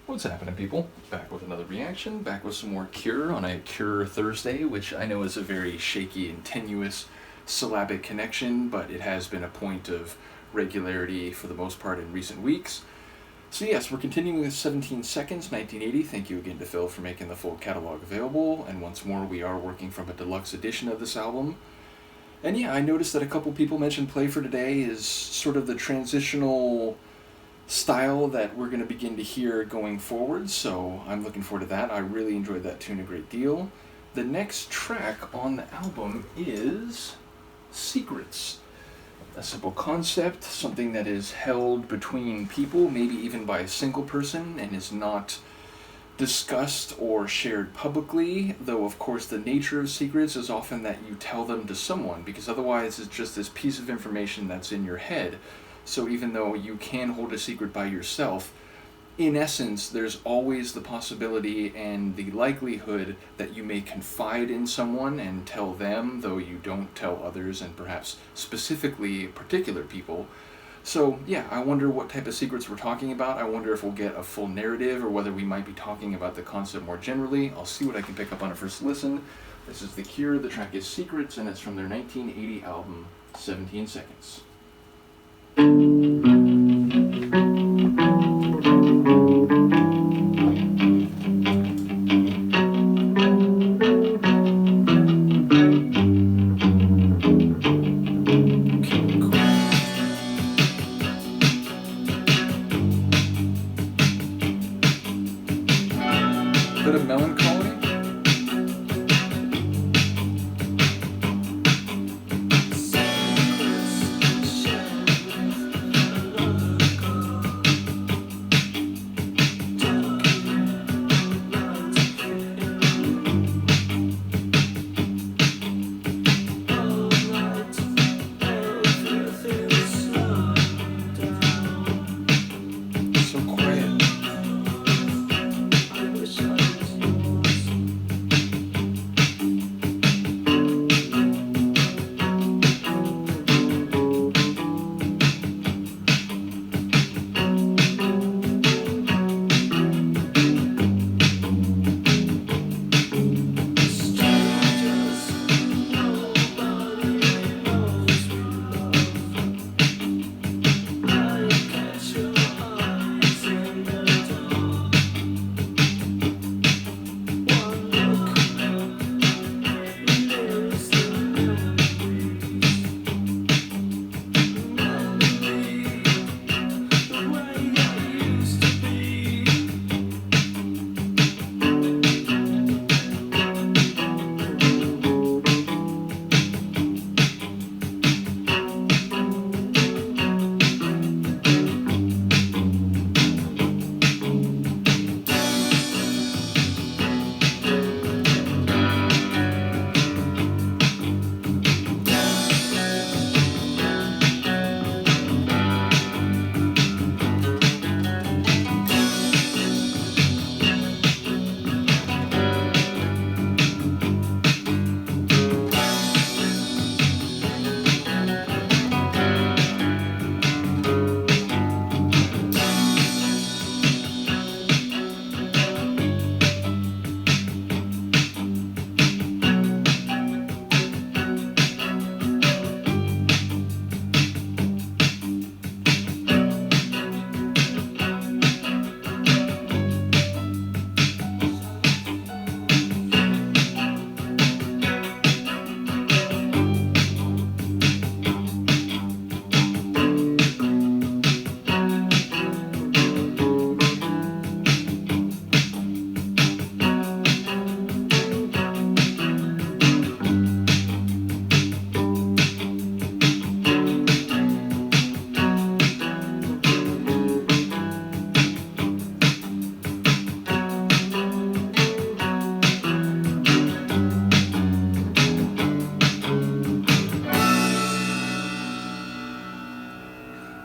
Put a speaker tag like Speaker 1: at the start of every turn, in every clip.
Speaker 1: What's happening, people? Back with another reaction, back with some more Cure on a Cure Thursday, which I know is a very shaky and tenuous syllabic connection, but it has been a point of regularity for the most part in recent weeks. So yes, we're continuing with 17 Seconds, 1980. Thank you again to Phil for making the full catalog available, and once more we are working from a deluxe edition of this album. And yeah, I noticed that a couple people mentioned Play for Today is sort of the transitional style that we're going to begin to hear going forward, so I'm looking forward to that. I really enjoyed that tune a great deal. The next track on the album is Secrets. A simple concept, something that is held between people, maybe even by a single person, and is not discussed or shared publicly, though of course the nature of secrets is often that you tell them to someone, because otherwise it's just this piece of information that's in your head. So even though you can hold a secret by yourself, in essence, there's always the possibility and the likelihood that you may confide in someone and tell them, though you don't tell others, and perhaps specifically particular people. So yeah, I wonder what type of secrets we're talking about. I wonder if we'll get a full narrative or whether we might be talking about the concept more generally. I'll see what I can pick up on a first listen. This is The Cure, the track is Secrets, and it's from their 1980 album, 17 Seconds. Bit of melancholy. So quiet.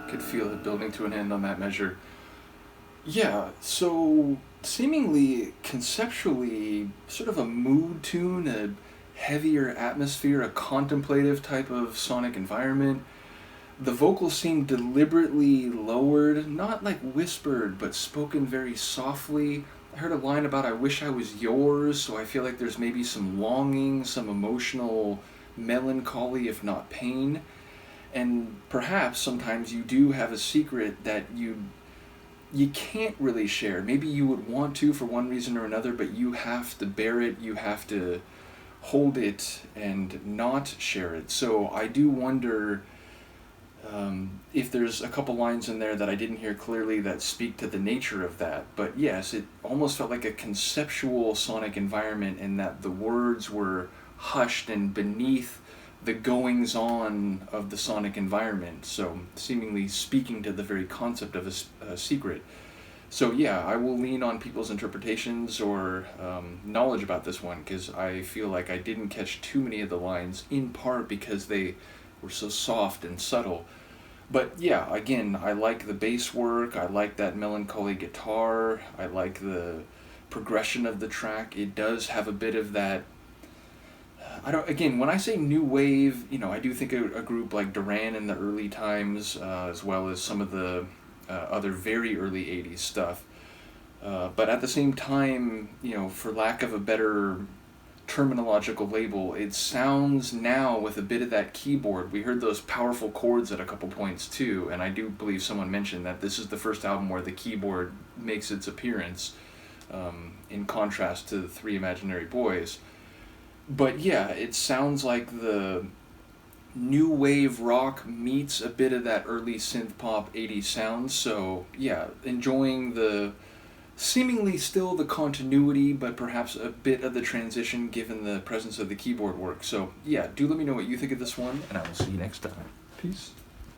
Speaker 1: Could feel it building to an end on that measure. Yeah, so seemingly conceptually sort of a mood tune, a heavier atmosphere, a contemplative type of sonic environment. The vocals seem deliberately lowered, not like whispered, but spoken very softly. I heard a line about "I wish I was yours," so I feel like there's maybe some longing, some emotional melancholy, if not pain. And perhaps sometimes you do have a secret that you can't really share. Maybe you would want to for one reason or another, but you have to bear it, you have to hold it and not share it. So I do wonder if there's a couple lines in there that I didn't hear clearly that speak to the nature of that. But yes, it almost felt like a conceptual sonic environment in that the words were hushed and beneath the goings on of the sonic environment, so seemingly speaking to the very concept of a secret. So yeah, I will lean on people's interpretations or knowledge about this one because I feel like I didn't catch too many of the lines, in part because they were so soft and subtle. But yeah, again, I like the bass work, I like that melancholy guitar, I like the progression of the track. It does have a bit of that. I don't. Again, when I say new wave, I do think a group like Duran in the early times, as well as some of the other very early '80s stuff. But at the same time, for lack of a better terminological label, it sounds now with a bit of that keyboard. We heard those powerful chords at a couple points too, and I do believe someone mentioned that this is the first album where the keyboard makes its appearance, in contrast to the Three Imaginary Boys. But yeah, it sounds like the new wave rock meets a bit of that early synth pop '80s sound. So yeah, enjoying the seemingly still the continuity, but perhaps a bit of the transition given the presence of the keyboard work. So yeah, do let me know what you think of this one, and I will see you next time. Peace.